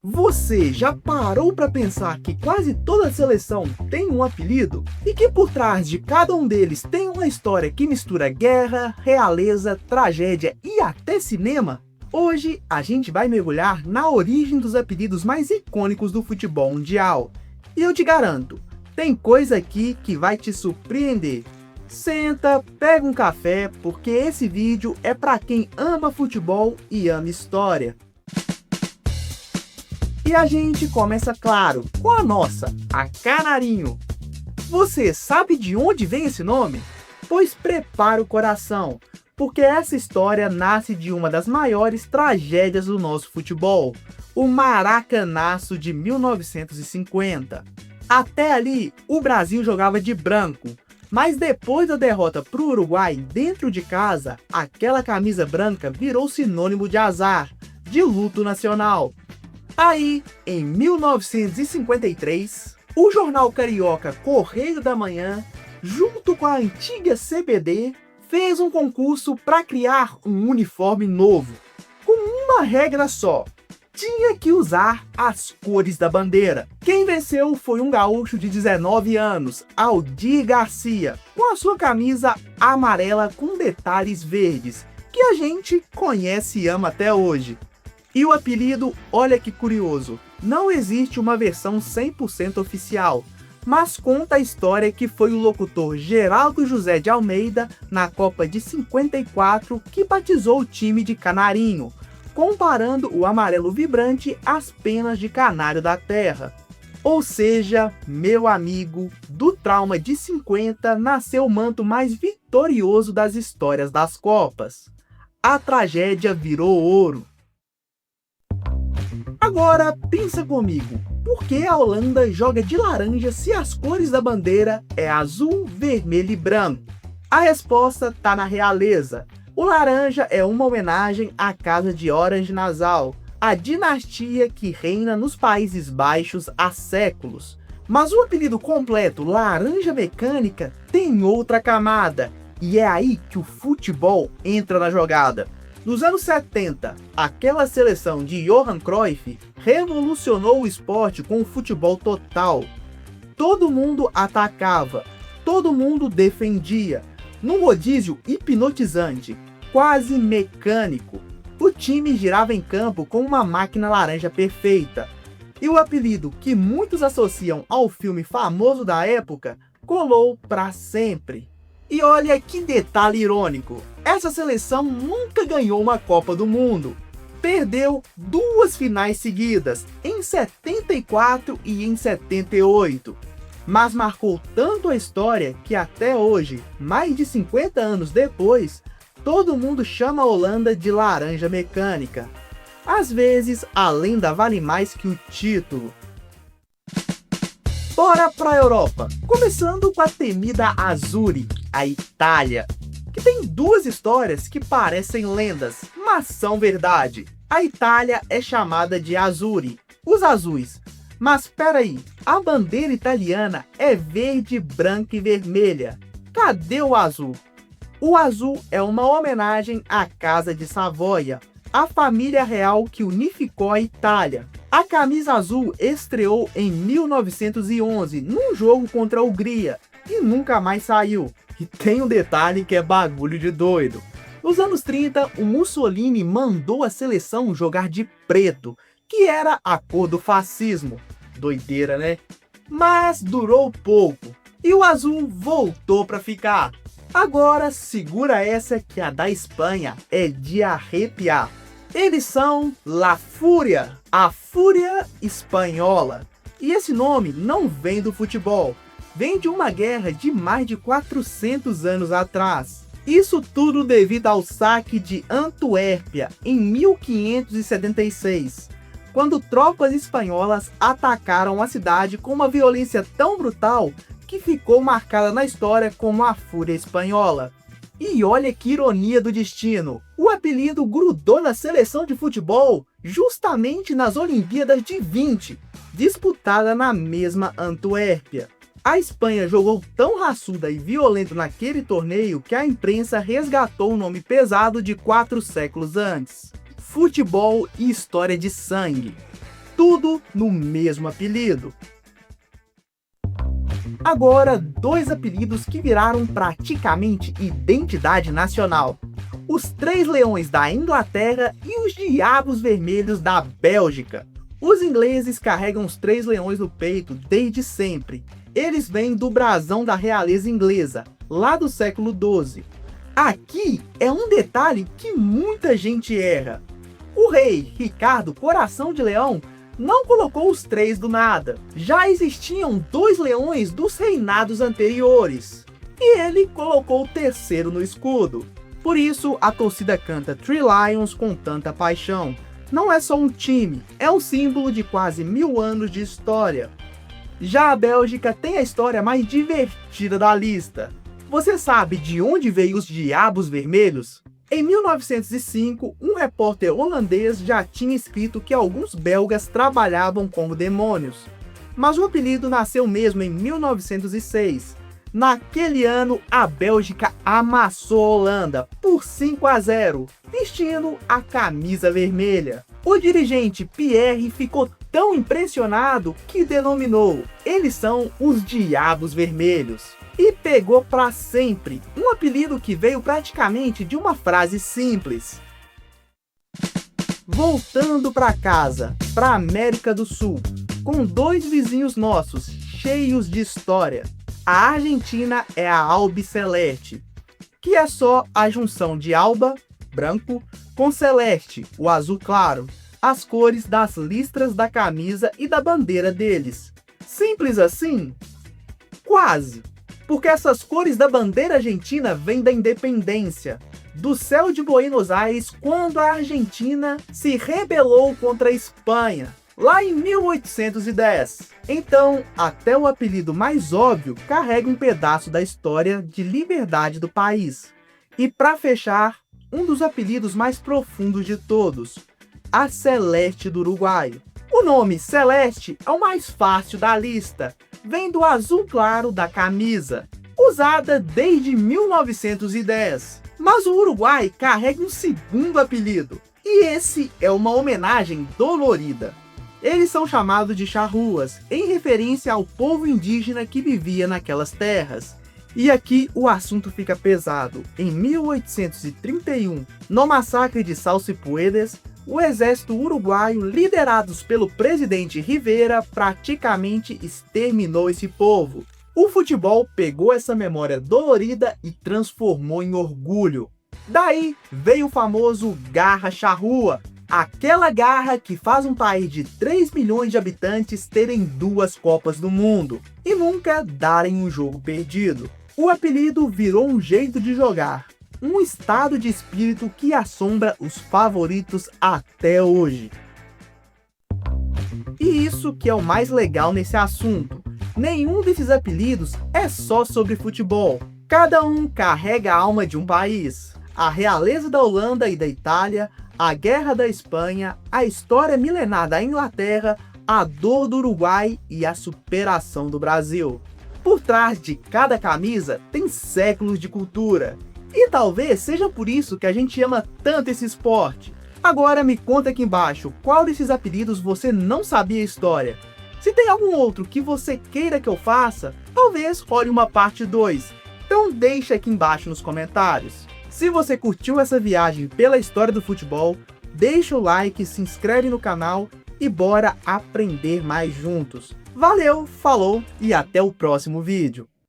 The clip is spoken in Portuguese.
Você já parou para pensar que quase toda seleção tem um apelido? E que por trás de cada um deles tem uma história que mistura guerra, realeza, tragédia e até cinema? Hoje a gente vai mergulhar na origem dos apelidos mais icônicos do futebol mundial. E eu te garanto, tem coisa aqui que vai te surpreender. Senta, pega um café, porque esse vídeo é para quem ama futebol e ama história. E a gente começa, claro, com a nossa, a Canarinho. Você sabe de onde vem esse nome? Pois prepara o coração, porque essa história nasce de uma das maiores tragédias do nosso futebol, o Maracanaço de 1950. Até ali, o Brasil jogava de branco, mas depois da derrota para o Uruguai dentro de casa, aquela camisa branca virou sinônimo de azar, de luto nacional. Aí, em 1953, o jornal carioca Correio da Manhã, junto com a antiga CBD, fez um concurso para criar um uniforme novo, com uma regra só: tinha que usar as cores da bandeira. Quem venceu foi um gaúcho de 19 anos, Aldir Garcia, com a sua camisa amarela com detalhes verdes, que a gente conhece e ama até hoje. E o apelido, olha que curioso, não existe uma versão 100% oficial, mas conta a história que foi o locutor Geraldo José de Almeida, na Copa de 54, que batizou o time de Canarinho, comparando o amarelo vibrante às penas de canário da terra. Ou seja, meu amigo, do trauma de 50 nasceu o manto mais vitorioso das histórias das Copas. A tragédia virou ouro. Agora, pensa comigo, por que a Holanda joga de laranja se as cores da bandeira é azul, vermelho e branco? A resposta está na realeza. O laranja é uma homenagem à casa de Orange-Nassau, a dinastia que reina nos Países Baixos há séculos. Mas o apelido completo, Laranja Mecânica, tem outra camada, e é aí que o futebol entra na jogada. Nos anos 70, aquela seleção de Johan Cruyff revolucionou o esporte com o futebol total. Todo mundo atacava, todo mundo defendia, num rodízio hipnotizante, quase mecânico. O time girava em campo como uma máquina laranja perfeita. E o apelido, que muitos associam ao filme famoso da época, colou para sempre. E olha que detalhe irônico, essa seleção nunca ganhou uma Copa do Mundo. Perdeu duas finais seguidas, em 74 e em 78. Mas marcou tanto a história que até hoje, mais de 50 anos depois, todo mundo chama a Holanda de Laranja Mecânica. Às vezes, a lenda vale mais que o título. Bora pra Europa, começando com a temida Azzurri, a Itália, que tem duas histórias que parecem lendas, mas são verdade. A Itália é chamada de Azzurri, os azuis. Mas peraí, a bandeira italiana é verde, branca e vermelha. Cadê o azul? O azul é uma homenagem à Casa de Savoia, a família real que unificou a Itália. A camisa azul estreou em 1911 num jogo contra a Hungria e nunca mais saiu. E tem um detalhe que é bagulho de doido. Nos anos 30, o Mussolini mandou a seleção jogar de preto, que era a cor do fascismo. Doideira, né? Mas durou pouco e o azul voltou para ficar. Agora segura essa que a da Espanha é de arrepiar. Eles são La Fúria, a Fúria Espanhola. E esse nome não vem do futebol, vem de uma guerra de mais de 400 anos atrás. Isso tudo devido ao saque de Antuérpia em 1576, quando tropas espanholas atacaram a cidade com uma violência tão brutal que ficou marcada na história como a Fúria Espanhola. E olha que ironia do destino, o apelido grudou na seleção de futebol justamente nas Olimpíadas de 20, disputada na mesma Antuérpia. A Espanha jogou tão raçuda e violento naquele torneio que a imprensa resgatou o nome pesado de 4 séculos antes. Futebol e história de sangue. tudo no mesmo apelido. Agora, dois apelidos que viraram praticamente identidade nacional. Os Três Leões da Inglaterra e os Diabos Vermelhos da Bélgica. Os ingleses carregam os Três Leões no peito desde sempre. Eles vêm do brasão da realeza inglesa, lá do século XII. Aqui é um detalhe que muita gente erra. O rei Ricardo Coração de Leão não colocou os três do nada. Já existiam dois leões dos reinados anteriores. E ele colocou o terceiro no escudo. Por isso, a torcida canta Three Lions com tanta paixão. Não é só um time, é um símbolo de quase 1000 anos de história. Já a Bélgica tem a história mais divertida da lista. Você sabe de onde veio os Diabos Vermelhos? Em 1905, um repórter holandês já tinha escrito que alguns belgas trabalhavam como demônios. Mas o apelido nasceu mesmo em 1906. Naquele ano, a Bélgica amassou a Holanda por 5-0, vestindo a camisa vermelha. O dirigente Pierre ficou tão impressionado que denominou: eles são os Diabos Vermelhos. E pegou para sempre, um apelido que veio praticamente de uma frase simples. Voltando para casa, para América do Sul, com dois vizinhos nossos, cheios de história. A Argentina é a Albiceleste, que é só a junção de alba, branco, com celeste, o azul claro, as cores das listras da camisa e da bandeira deles. Simples assim? Quase! Porque essas cores da bandeira argentina vêm da independência, do céu de Buenos Aires, quando a Argentina se rebelou contra a Espanha, lá em 1810. Então, até o apelido mais óbvio carrega um pedaço da história de liberdade do país. E para fechar, um dos apelidos mais profundos de todos, a Celeste do Uruguai. O nome Celeste é o mais fácil da lista, vem do azul claro da camisa, usada desde 1910. Mas o Uruguai carrega um segundo apelido, e esse é uma homenagem dolorida. Eles são chamados de charruas, em referência ao povo indígena que vivia naquelas terras. E aqui o assunto fica pesado. Em 1831, no massacre de Salsipuedes, o exército uruguaio, liderados pelo presidente Rivera, praticamente exterminou esse povo. O futebol pegou essa memória dolorida e transformou em orgulho. Daí veio o famoso Garra Charrua, aquela garra que faz um país de 3 milhões de habitantes terem 2 Copas do Mundo e nunca darem um jogo perdido. O apelido virou um jeito de jogar, um estado de espírito que assombra os favoritos até hoje. E isso que é o mais legal nesse assunto. Nenhum desses apelidos é só sobre futebol. Cada um carrega a alma de um país. A realeza da Holanda e da Itália, a guerra da Espanha, a história milenar da Inglaterra, a dor do Uruguai e a superação do Brasil. Por trás de cada camisa tem séculos de cultura. E talvez seja por isso que a gente ama tanto esse esporte. Agora me conta aqui embaixo qual desses apelidos você não sabia a história. Se tem algum outro que você queira que eu faça, talvez role uma parte 2. Então deixa aqui embaixo nos comentários. Se você curtiu essa viagem pela história do futebol, deixa o like, se inscreve no canal e bora aprender mais juntos. Valeu, falou e até o próximo vídeo.